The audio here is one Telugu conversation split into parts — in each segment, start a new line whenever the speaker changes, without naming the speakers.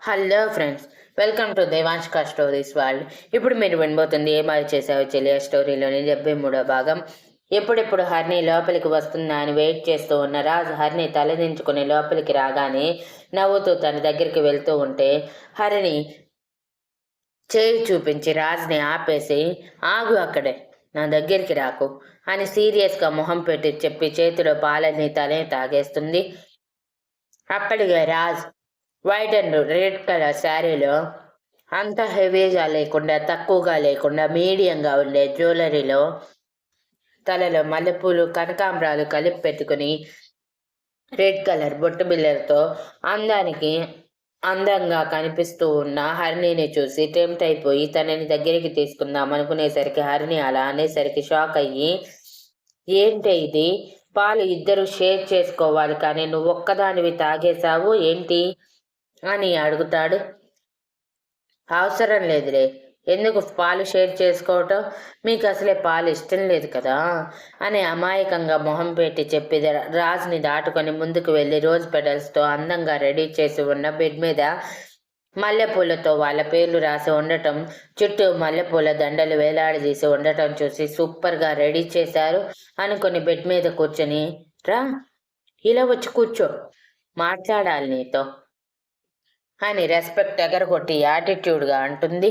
హలో ఫ్రెండ్స్, వెల్కమ్ టు దేవాంష్క స్టోరీస్ వరల్డ్. ఇప్పుడు మీరు వినబోతుంది ఏమారి చేసావు చెలియా స్టోరీలోని 73వ భాగం. ఎప్పుడెప్పుడు హరిణి లోపలికి వస్తుందా అని వెయిట్ చేస్తూ ఉన్న రాజు హరిణి తలదించుకుని లోపలికి రాగానే నవ్వుతూ తన దగ్గరికి వెళ్తూ ఉంటే హరిణి చేయి చూపించి రాజుని ఆపేసి, ఆగు అక్కడే, నా దగ్గరికి రాకు అని సీరియస్గా మొహం పెట్టి చెప్పి చేతిలో పాలని తనే తాగేస్తుంది. అప్పటికే Raj white and red colour శారీలో అంత హెవీగా లేకుండా తక్కువగా లేకుండా మీడియంగా ఉండే జ్యువెలరీలో తలలో మల్లెపూలు కనకాంబరాలు కలిపి పెట్టుకుని రెడ్ కలర్ బొట్టు బిల్లలతో అందంగా కనిపిస్తూ ఉన్న హరిణిని చూసి టెంప్ట్ అయిపోయి తనని దగ్గరికి తీసుకుందాం అనుకునేసరికి హరిణి అలా అనేసరికి షాక్ అయ్యి, ఏంటి ఇది, పాలు ఇద్దరు షేర్ చేసుకోవాలి కానీ నువ్వు ఒక్కదానివి తాగేశావు ఏంటి అని అడుగుతాడు. అవసరం లేదులే, ఎందుకు పాలు షేర్ చేసుకోవటం, మీకు అసలే పాలు ఇష్టం లేదు కదా అని అమాయకంగా మొహం పెట్టి చెప్పి రాజుని దాటుకొని ముందుకు వెళ్ళి రోజ్ పెడల్స్తో అందంగా రెడీ చేసి ఉన్న బెడ్ మీద మల్లెపూలతో వాళ్ళ పేర్లు రాసి ఉండటం, చుట్టూ మల్లెపూల దండలు వేలాడదీసి ఉండటం చూసి సూపర్గా రెడీ చేశారు అనుకుని బెడ్ మీద కూర్చొని, రా ఇలా వచ్చి కూర్చో, మాట్లాడాలి నీతో అని రెస్పెక్ట్ ఎగరగొట్టి యాటిట్యూడ్గా అంటుంది.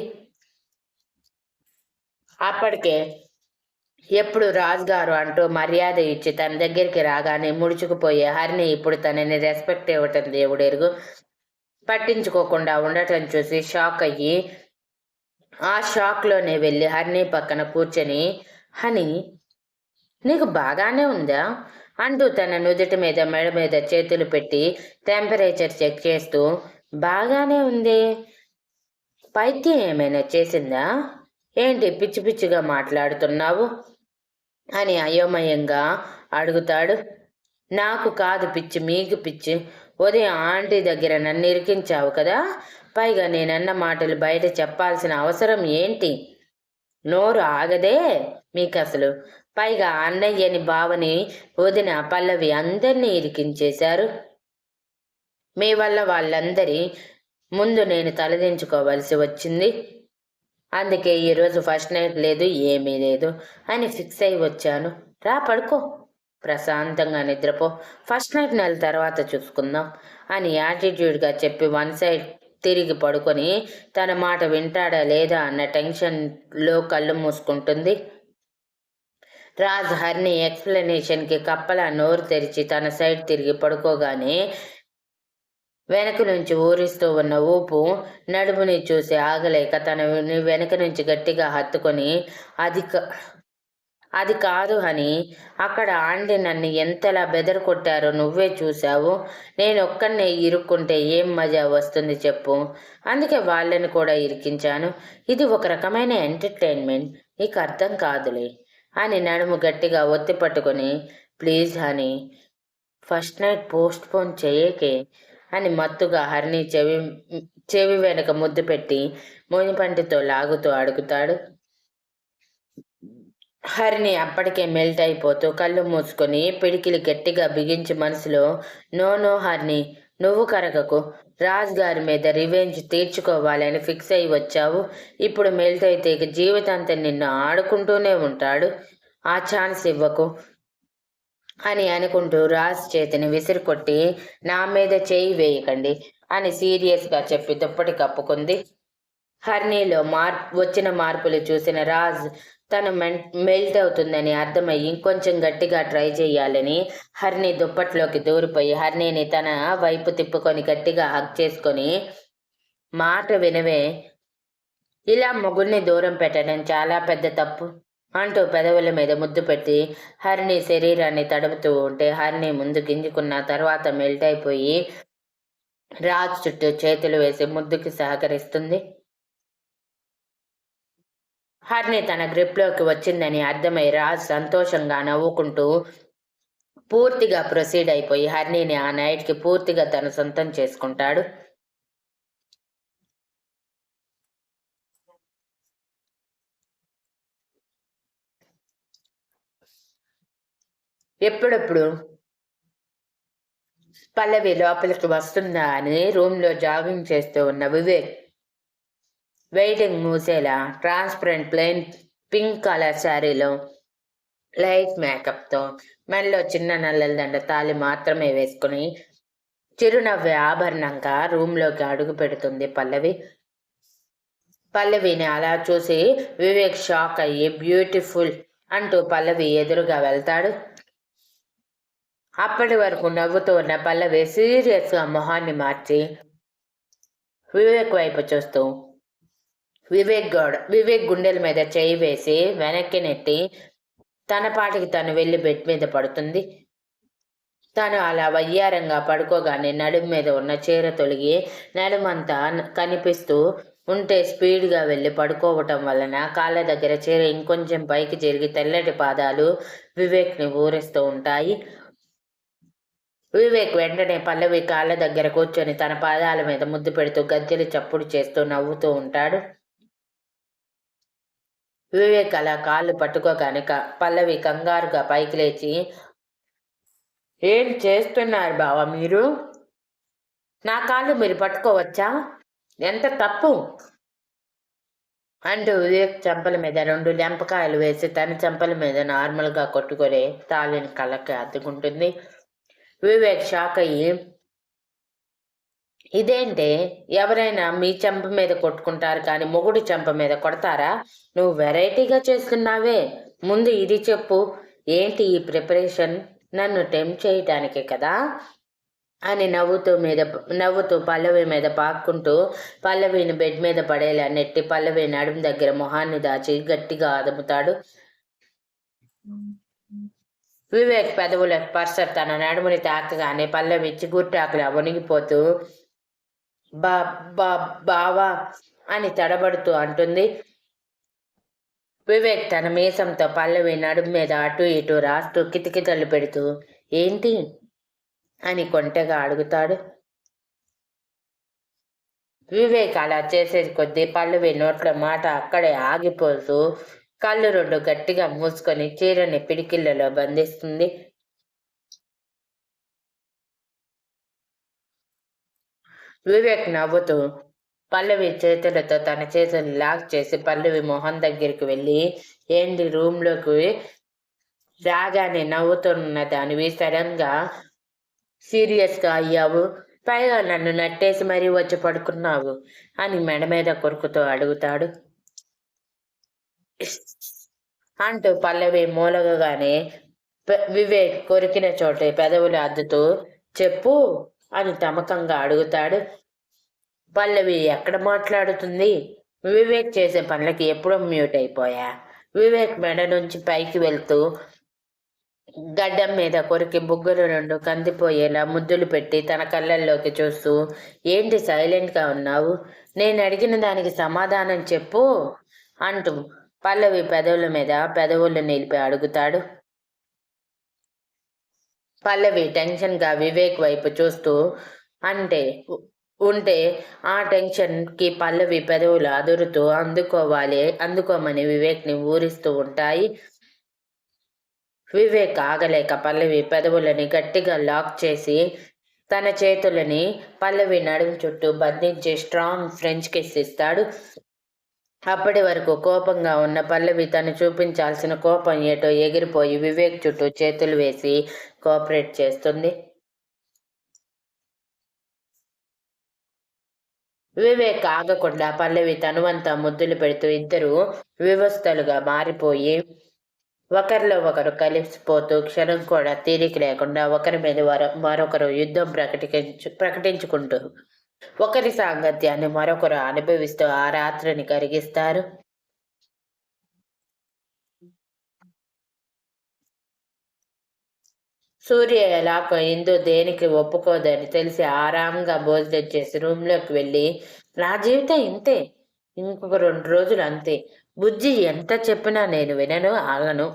అప్పటికే ఎప్పుడు రాజుగారు అంటూ మర్యాద ఇచ్చి తన దగ్గరికి రాగానే ముడుచుకుపోయే హరిని ఇప్పుడు తనని రెస్పెక్ట్ ఇవ్వటం దేవుడెరుగు. పట్టించుకోకుండా ఉండటం చూసి షాక్ అయ్యి ఆ షాక్లోనే వెళ్ళి హరిని పక్కన కూర్చొని, హని నీకు బాగానే ఉందా అంటూ తన నుదుటి మీద మెడ మీద చేతులు పెట్టి టెంపరేచర్ చెక్ చేస్తూ, బాగానే ఉంది, పైత్యం ఏమైనా చేసిందా ఏంటి పిచ్చి పిచ్చిగా మాట్లాడుతున్నావు అని అయోమయంగా అడుగుతాడు. నాకు కాదు పిచ్చి, మీకు పిచ్చి, ఉదయం ఆంటీ దగ్గర నన్ను ఇరికించావు కదా, పైగా నేనన్న మాటలు బయట చెప్పాల్సిన అవసరం ఏంటి, నోరు ఆగదే మీకు అసలు, పైగా అన్నయ్యని బావని వదిన పల్లవి అందరినీ ఇరికించేశారు, మీ వల్ల వాళ్ళందరి ముందు నేను తలదించుకోవలసి వచ్చింది, అందుకే ఈరోజు ఫస్ట్ నైట్ లేదు ఏమీ లేదు అని ఫిక్స్ అయి వచ్చాను, రా పడుకో, ప్రశాంతంగా నిద్రపో, ఫస్ట్ నైట్ నెల తర్వాత చూసుకుందాం అని యాటిట్యూడ్గా చెప్పి వన్ సైడ్ తిరిగి పడుకొని తన మాట వింటాడా లేదా అన్న టెన్షన్లో కళ్ళు మూసుకుంటుంది. రాజ్ హరిని ఎక్స్ప్లెనేషన్కి కప్పలా నోరు తెరిచి తన సైడ్ తిరిగి పడుకోగానే వెనక నుంచి ఊరిస్తూ ఉన్న ఊపు నడుముని చూసి ఆగలేక తన వెనక నుంచి గట్టిగా హత్తుకొని, అది కాదు అని, అక్కడ ఆంటీ నన్ను ఎంతలా బెదరకొట్టారో నువ్వే చూశావు, నేను ఒక్కడినే ఇరుక్కుంటే ఏం మజా వస్తుంది చెప్పు, అందుకే వాళ్ళని కూడా ఇరికించాను, ఇది ఒక రకమైన ఎంటర్టైన్మెంట్, నీకు అర్థం కాదులే అని నడుము గట్టిగా ఒత్తి పట్టుకొని, please honey first night postpone చేయకే అని మత్తుగా హరిని చెవి వెనక ముద్దు పెట్టి మోనిపంటితో లాగుతూ అడుగుతాడు. హరిని అప్పటికే మెల్ట్ అయిపోతూ కళ్ళు మూసుకొని పిడికిలి గట్టిగా బిగించి మనసులో, నో నో హరిని, నువ్వు కరగకు, రాజ్ గారి మీద రివెంజ్ తీర్చుకోవాలని ఫిక్స్ అయి వచ్చావు, ఇప్పుడు మెల్ట్ అయితే ఇక జీవితాంతం నిన్ను ఆడుకుంటూనే ఉంటాడు, ఆ ఛాన్స్ ఇవ్వకు అని అనుకుంటూ రాజ్ చేతిని విసిరికొట్టి, నా మీద చేయి వేయకండి అని సీరియస్గా చెప్పి దుప్పటి కప్పుకుంది. హర్నీలో వచ్చిన మార్పులు చూసిన రాజ్ తను మెల్ట్ అవుతుందని అర్థమయ్యి ఇంకొంచెం గట్టిగా ట్రై చేయాలని హర్ని దుప్పట్లోకి దూరిపోయి హర్నీని తన వైపు తిప్పుకొని గట్టిగా హగ్ చేసుకొని, మాట వినవే, ఇలా మొగుడిని దూరం పెట్టడం చాలా పెద్ద తప్పు అంటూ పెదవుల మీద ముద్దు పెట్టి హరిని శరీరాన్ని తడుపుతూ ఉంటే హరిని ముందు గింజుకున్న తర్వాత మెల్ట్ అయిపోయి రాజ్ చుట్టూ చేతులు వేసి ముద్దుకి సహకరిస్తుంది. హరిని తన గ్రిప్లోకి వచ్చిందని అర్థమై రాజ్ సంతోషంగా నవ్వుకుంటూ పూర్తిగా ప్రొసీడ్ అయిపోయి హరిని ఆ నైట్కి పూర్తిగా తన సొంతం చేసుకుంటాడు. ఎప్పుడెప్పుడు పల్లవి లోపలికి వస్తుందా అని రూమ్లో జాగింగ్ చేస్తూ ఉన్న వివేక్ వెయిటింగ్ మూసేలా ట్రాన్స్పరెంట్ ప్లెయిన్ పింక్ కలర్ శారీలో లైట్ మేకప్తో మెడలో చిన్న నల్లల దండ తాళి మాత్రమే వేసుకుని చిరునవ్వే ఆభరణంగా రూమ్లోకి అడుగు పెడుతుంది పల్లవి. పల్లవిని అలా చూసి వివేక్ షాక్ అయ్యి బ్యూటిఫుల్ అంటూ పల్లవి ఎదురుగా వెళ్తాడు. అప్పటి వరకు నవ్వుతూ ఉన్న పల్లవి సీరియస్గా మొహాన్ని మార్చి వివేక్ వైపు చూస్తూ వివేక్ గుండెల మీద చేయి వేసి వెనక్కి నెట్టి తన పాటికి తను వెళ్ళి బెడ్ మీద పడుతుంది. తను అలా వయ్యారంగా పడుకోగానే నడుము మీద ఉన్న చీర తొలగి నడుమంతా కనిపిస్తూ ఉంటే స్పీడ్గా వెళ్ళి పడుకోవటం వలన కాళ్ళ దగ్గర చీర ఇంకొంచెం పైకి జరిగి తెల్లటి పాదాలు వివేక్ని ఊరిస్తూ ఉంటాయి. వివేక్ వెంటనే పల్లవి కాళ్ళ దగ్గర కూర్చొని తన పాదాల మీద ముద్దు పెడుతూ గజ్జెలు చప్పుడు చేస్తూ నవ్వుతూ ఉంటాడు. వివేక్ అలా కాళ్ళు పట్టుకోగానే పల్లవి కంగారుగా పైకి లేచి, ఏం చేస్తున్నారు బావా మీరు? నా కాళ్ళు మీరు పట్టుకోవచ్చా? ఎంత తప్పు అంటూ వివేక్ చెంపల మీద 2 లెంపకాయలు వేసి తన చెంపల మీద నార్మల్గా కొట్టుకొని తాళిని కళ్ళకి అద్దుకుంటుంది. వివేక్ షాక్ అయ్యి, ఇదేంటే ఎవరైనా మీ చెంప మీద కొట్టుకుంటారు కానీ మొగుడు చెంప మీద కొడతారా? నువ్వు వెరైటీగా చేస్తున్నావే, ముందు ఇది చెప్పు, ఏంటి ఈ ప్రిపరేషన్? నన్ను టెంప్ట్ చేయటానికే కదా అని నవ్వుతూ పల్లవి మీద పాక్కుంటూ పల్లవిని బెడ్ మీద పడేలా నెట్టి పల్లవి నడుము దగ్గర మొహాన్ని దాచి గట్టిగా అదుముతాడు. వివేక్ పెదవుల స్పర్శ తన నడుముని తాకగానే పల్లవి చిగుర్టాకులా వణిగిపోతూ బావా అని తడబడుతూ అంటుంది. వివేక్ తన మీసంతో పల్లవి నడుము మీద అటు ఇటు రాస్తూ కితకితలు పెడుతూ ఏంటి అని కొంటెగా అడుగుతాడు. వివేక్ అలా చేసేది కొద్దీ పల్లవి నోట్ల మాట అక్కడే ఆగిపోతూ కళ్ళు 2 గట్టిగా మూసుకొని చీరని పిడికిళ్ళలో బంధిస్తుంది. వివేక్ నవ్వుతూ పల్లవి చేతులతో తన చేతులు లాక్ చేసి పల్లవి మొహం దగ్గరికి వెళ్ళి, ఏంటి రూమ్లోకి రాగానే నవ్వుతున్న దానివి సడన్ గా సీరియస్గా అయ్యావు, పైగా నన్ను నట్టేసి మరీ వచ్చి పడుకున్నావు అని మెడ మీద కొరుకుతూ అడుగుతాడు. అంటూ పల్లవి మూలగగానే వివేక్ కొరికిన చోటే పెదవులు అద్దుతూ చెప్పు అని తమకంగా అడుగుతాడు. పల్లవి ఎక్కడ మాట్లాడుతుంది? వివేక్ చేసే పనులకి ఎప్పుడో మ్యూట్ అయిపోయా. వివేక్ మెడ నుంచి పైకి వెళ్తూ గడ్డం మీద కొరికి బుగ్గలు 2 కందిపోయేలా ముద్దులు పెట్టి తన కళ్ళల్లోకి చూస్తూ ఏంటి సైలెంట్గా ఉన్నావు? నేను అడిగిన దానికి సమాధానం చెప్పు అంటూ పల్లవి పెదవుల మీద పెదవులు నిలిపి అడుగుతాడు. పల్లవి టెన్షన్గా వివేక్ వైపు చూస్తూ ఉంటే ఆ టెన్షన్కి పల్లవి పెదవులు అదురుతూ అందుకోమని వివేక్ని ఊరిస్తూ ఉంటాయి. వివేక్ ఆగలేక పల్లవి పెదవులని గట్టిగా లాక్ చేసి తన చేతులని పల్లవి నడుము చుట్టూ బంధించి స్ట్రాంగ్ ఫ్రెంచ్ కిస్ ఇస్తాడు. అప్పటి వరకు కోపంగా ఉన్న పల్లవి తను చూపించాల్సిన కోపం ఏటో ఎగిరిపోయి వివేక్ చుట్టూ చేతులు వేసి కోఆపరేట్ చేస్తుంది. వివేక్ ఆగకుండా పల్లవి తనువంతా ముద్దులు పెడుతూ ఇద్దరు వివస్థలుగా మారిపోయి ఒకరిలో ఒకరు కలిసిపోతూ క్షణం కూడా తీరిక లేకుండా ఒకరి మీద మరొకరు యుద్ధం ప్రకటించుకుంటూ ఒకరి సాంగత్యాన్ని మరొకరు అనుభవిస్తూ ఆ రాత్రిని కరిగిస్తారు. సూర్య ఎలాగో ఇందు దేనికి ఒప్పుకోదని తెలిసి ఆరాంగా భోజనం చేసి రూమ్లోకి వెళ్ళి నా జీవితం ఇంతే, ఇంకొక 2 రోజులు అంతే, బుజ్జి ఎంత చెప్పినా నేను వినను ఆగను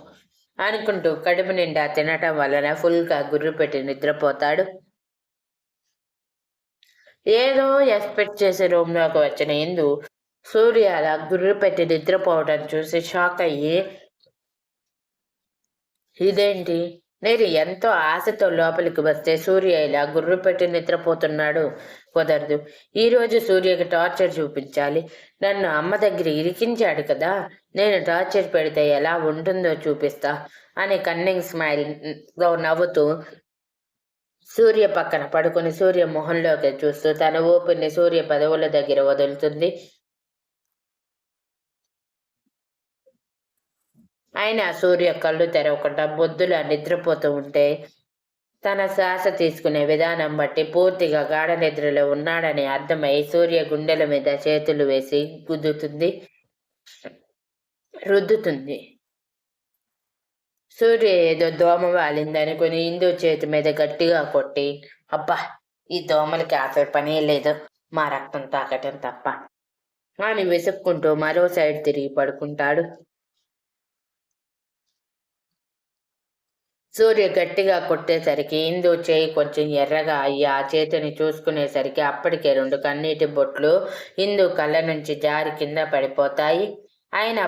అనుకుంటూ కడుపు నిండా తినటం వలన ఫుల్గా గుర్రు పెట్టి నిద్రపోతాడు. ఏదో ఎక్స్పెక్ట్ చేసి రూమ్లోకి వచ్చిన ఇందు సూర్య అలా గుర్రు పెట్టి నిద్రపోవడం చూసి షాక్ అయ్యి ఇదేంటి నేను ఎంతో ఆశతో లోపలికి వస్తే సూర్య ఇలా గుర్రు పెట్టి నిద్రపోతున్నాడు. కుదరదు. ఈరోజు సూర్యకి టార్చర్ చూపించాలి. నన్ను అమ్మ దగ్గర ఇరికించాడు కదా, నేను టార్చర్ పెడితే ఎలా ఉంటుందో చూపిస్తా అని కన్నింగ్ స్మైల్తో నవ్వుతూ సూర్య పక్కన పడుకుని సూర్య మొహంలోకి చూస్తూ తన ఊపిరిని సూర్య పెదవుల దగ్గర వదులుతుంది. అయినా సూర్య కళ్ళు తెరవకుండా బొద్దులా నిద్రపోతూ ఉంటే తన శ్వాస తీసుకునే విధానం బట్టి పూర్తిగా గాఢ నిద్రలో ఉన్నాడని అర్థమై సూర్య గుండెల మీద చేతులు వేసి రుద్దుతుంది. సూర్య ఏదో దోమ వాలిందనుకుని ఇందు చేతి మీద గట్టిగా కొట్టి, అబ్బా ఈ దోమలకి అసలు పనే లేదు, మా రక్తం తాకటం తప్ప అని విసుక్కుంటూ మరో సైడ్ తిరిగి పడుకుంటాడు. సూర్య గట్టిగా కొట్టేసరికి ఇందు చేయి కొంచెం ఎర్రగా అయ్యి ఆ చేతిని చూసుకునేసరికి అప్పటికే 2 కన్నీటి బొట్లు ఇందు కళ్ళ నుంచి జారి కింద పడిపోతాయి. ఆయన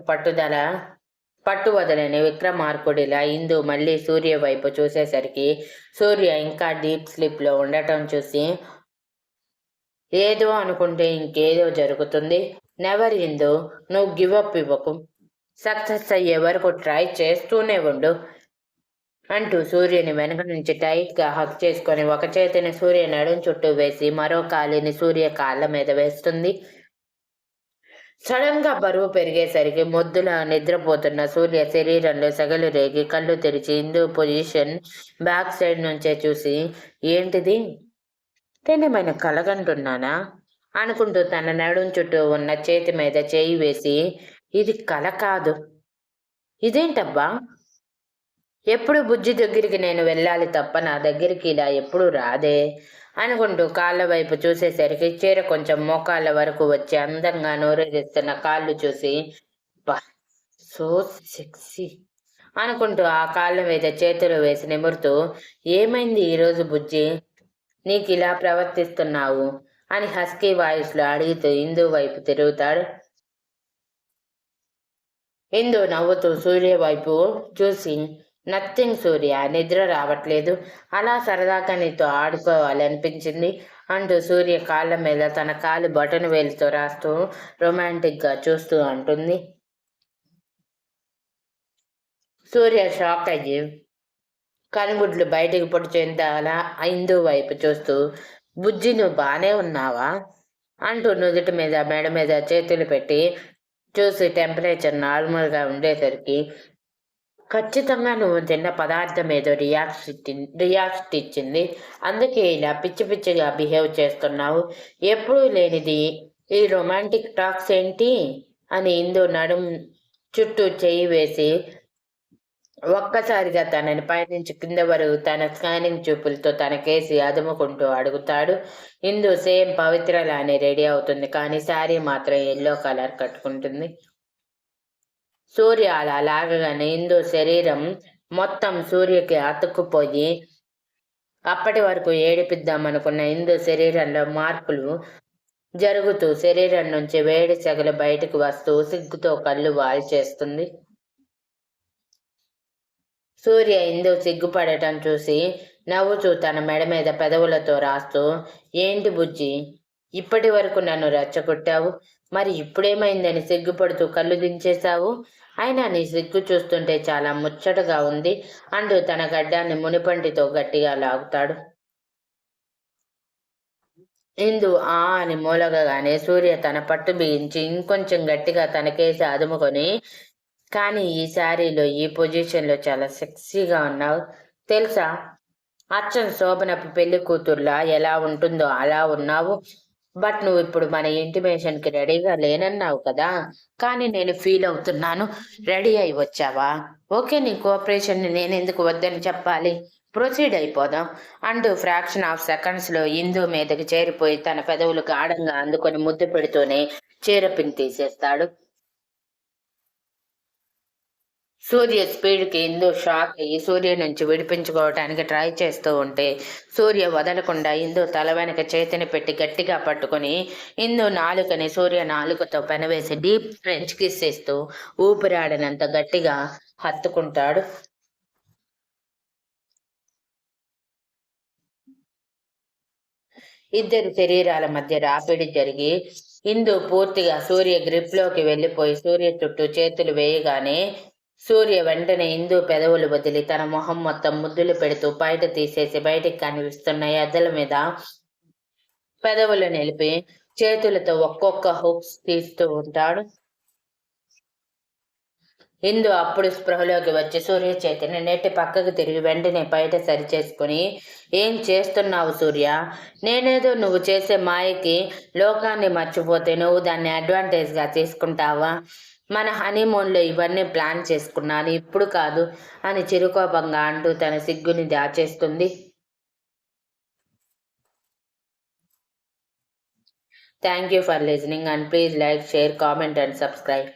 పట్టు వదలని విక్రమార్కుడిలా ఇందు మళ్ళీ సూర్య వైపు చూసేసరికి సూర్య ఇంకా డీప్ స్లీప్ లో ఉండటం చూసి ఏదో అనుకుంటే ఇంకేదో జరుగుతుంది. నెవర్ ఇందు, నువ్వు గివప్ ఇవ్వకు, సక్సెస్ అయ్యే వరకు ట్రై చేస్తూనే ఉండు అంటూ సూర్యుని వెనక నుంచి టైట్ గా హక్ చేసుకొని ఒక చేతిని సూర్య నడుం చుట్టూ వేసి మరో కాలిని సూర్య కాళ్ళ మీద వేస్తుంది. సడన్ గా బరువు పెరిగేసరికి మొద్దులా నిద్రపోతున్న సూర్య శరీరంలో సగలు రేగి కళ్ళు తెరిచి ఇందు పొజిషన్ బ్యాక్ సైడ్ నుంచే చూసి, ఏంటిది, నేనేమైనా కలగంటున్నానా అనుకుంటూ తన నడుం చుట్టూ ఉన్న చేతి మీద చేయి వేసి, ఇది కల కాదు, ఇదేంటబ్బా, ఎప్పుడు బుజ్జి దగ్గరికి నేను వెళ్ళాలి తప్ప నా దగ్గరికి ఇలా ఎప్పుడు రాదే అనుకుంటూ కాళ్ళ వైపు చూసేసరికి చీర కొంచెం మోకాళ్ళ వరకు వచ్చి అందంగా నోరేదిస్తున్న కాళ్ళు చూసి, సో సెక్సీ అనుకుంటూ ఆ కాళ్ళ మీద చేతులు వేసి నిమురుతూ, ఏమైంది ఈరోజు బుజ్జి, నీకు ఇలా ప్రవర్తిస్తున్నావు అని హస్కీ వాయిస్ లో అడుగుతూ ఇందు వైపు తిరుగుతాడు. ఇందు నవ్వుతూ సూర్య వైపు చూసి, నథింగ్ సూర్య, నిద్ర రావట్లేదు, అలా సరదాగా నీతో ఆడుకోవాలనిపించింది అంటూ సూర్య కాళ్ళ మీద తన కాలు బటన్ వేలుతో రాస్తూ రొమాంటిక్ గా చూస్తూ అంటుంది. సూర్య షాక్ అయ్యి కనుగుడ్లు బయటికి పొడిచేంత అలా ఇందు వైపు చూస్తూ, బుజ్జి నువ్వు బానే ఉన్నావా అంటూ నుదుటి మీద మెడ మీద చేతులు పెట్టి చూసి టెంపరేచర్ నార్మల్గా ఉండేసరికి, ఖచ్చితంగా నువ్వు తిన్న పదార్థం ఏదో రియాక్ట్ ఇచ్చింది, అందుకే ఇలా పిచ్చి పిచ్చిగా బిహేవ్ చేస్తున్నావు, ఎప్పుడూ లేనిది ఈ రొమాంటిక్ టాక్స్ ఏంటి అని ఇందు నడుం చుట్టూ చేయి వేసి ఒక్కసారిగా తనని పైనుంచి కింద వరకు తన స్కానింగ్ చూపులతో తన కేసి అదుముకుంటూ అడుగుతాడు. ఇందు సేమ్ పవిత్రలానే రెడీ అవుతుంది, కానీ శారీ మాత్రం ఎల్లో కలర్ కట్టుకుంటుంది. సూర్య అలా లాగగానే ఇందు శరీరం మొత్తం సూర్యకి అతుక్కుపోయి అప్పటి వరకు ఏడిపిద్దామనుకున్న ఇందు శరీరంలో మార్పులు జరుగుతూ శరీరం నుంచి వేడి సెగలు బయటకు వస్తూ సిగ్గుతో కళ్ళు వాల్చేస్తుంది. సూర్య ఇందు సిగ్గుపడటం చూసి నవ్వుతూ తన మెడ మీద పెదవులతో రాస్తూ, ఏంటి బుజ్జి, ఇప్పటి వరకు నన్ను రెచ్చగొట్టావు, మరి ఇప్పుడేమైందని సిగ్గుపడుతూ కళ్ళు దించేశావు, అయినా నీ సిగ్గు చూస్తుంటే చాలా ముచ్చటగా ఉంది అంటూ తన గడ్డాన్ని మునిపంటితో గట్టిగా లాగుతాడు. ఇందు ఆ అని మూలగగానే సూర్య తన పట్టు బిగించి ఇంకొంచెం గట్టిగా తనకేసి అదుముకొని, కానీ ఈ శారీలో ఈ పొజిషన్లో చాలా సెక్సీగా ఉన్నావు తెలుసా, అచ్చం శోభనపు పెళ్లి కూతుర్లా ఎలా ఉంటుందో అలా ఉన్నావు, బట్ నువ్వు ఇప్పుడు మన ఇంటిమేషన్కి రెడీగా లేనన్నావు కదా, కానీ నేను ఫీల్ అవుతున్నాను, రెడీ అయి వచ్చావా, ఓకే నీ కోఆపరేషన్ని నేను ఎందుకు వద్దని చెప్పాలి, ప్రొసీడ్ అయిపోదాం అంటూ ఫ్రాక్షన్ ఆఫ్ సెకండ్స్లో ఇందు మీదకి చేరిపోయి తన పెదవులు గాఢంగా అందుకొని ముద్దు పెడుతూనే చీర పిన్ తీసేస్తాడు. సూర్య స్పీడ్కి ఇందు షాక్ అయ్యి సూర్య నుంచి విడిపించుకోవటానికి ట్రై చేస్తూ ఉంటే సూర్య వదలకుండా ఇందు తల వెనక చేతిని పెట్టి గట్టిగా పట్టుకుని ఇందు నాలుకని సూర్య నాలుకతో పెనవేసి డీప్ ఫ్రెంచ్ కిస్ ఇస్తూ ఊపిరాడనంత గట్టిగా హత్తుకుంటాడు. ఇద్దరి శరీరాల మధ్య రాపిడి జరిగి ఇందు పూర్తిగా సూర్య గ్రిప్లోకి వెళ్ళిపోయి సూర్య చుట్టూ చేతులు వేయగానే సూర్య వెంటనే ఇందు పెదవులు వదిలి తన మొహం మొత్తం ముద్దులు పెడుతూ బయట తీసేసి బయటికి కనిపిస్తున్న ఎద్దల మీద పెదవులు నిలిపి చేతులతో ఒక్కొక్క హుక్స్ తీస్తూ ఉంటాడు. ఇందు అప్పుడు స్పృహలోకి వచ్చి సూర్య చేతిని నెట్టి పక్కకు తిరిగి వెంటనే బయట సరిచేసుకుని, ఏం చేస్తున్నావు సూర్య? నేనేదో నువ్వు చేసే మాయకి లోకాన్ని మర్చిపోతే నువ్వు దాన్ని అడ్వాంటేజ్గా తీసుకుంటావా? మన హనీమూన్లో ఇవన్నీ ప్లాన్ చేసుకున్నాను, ఇప్పుడు కాదు అని చిరుకోపంగా అంటూ తన సిగ్గుని దాచేస్తుంది. Thank you for listening and please like, share, comment and subscribe.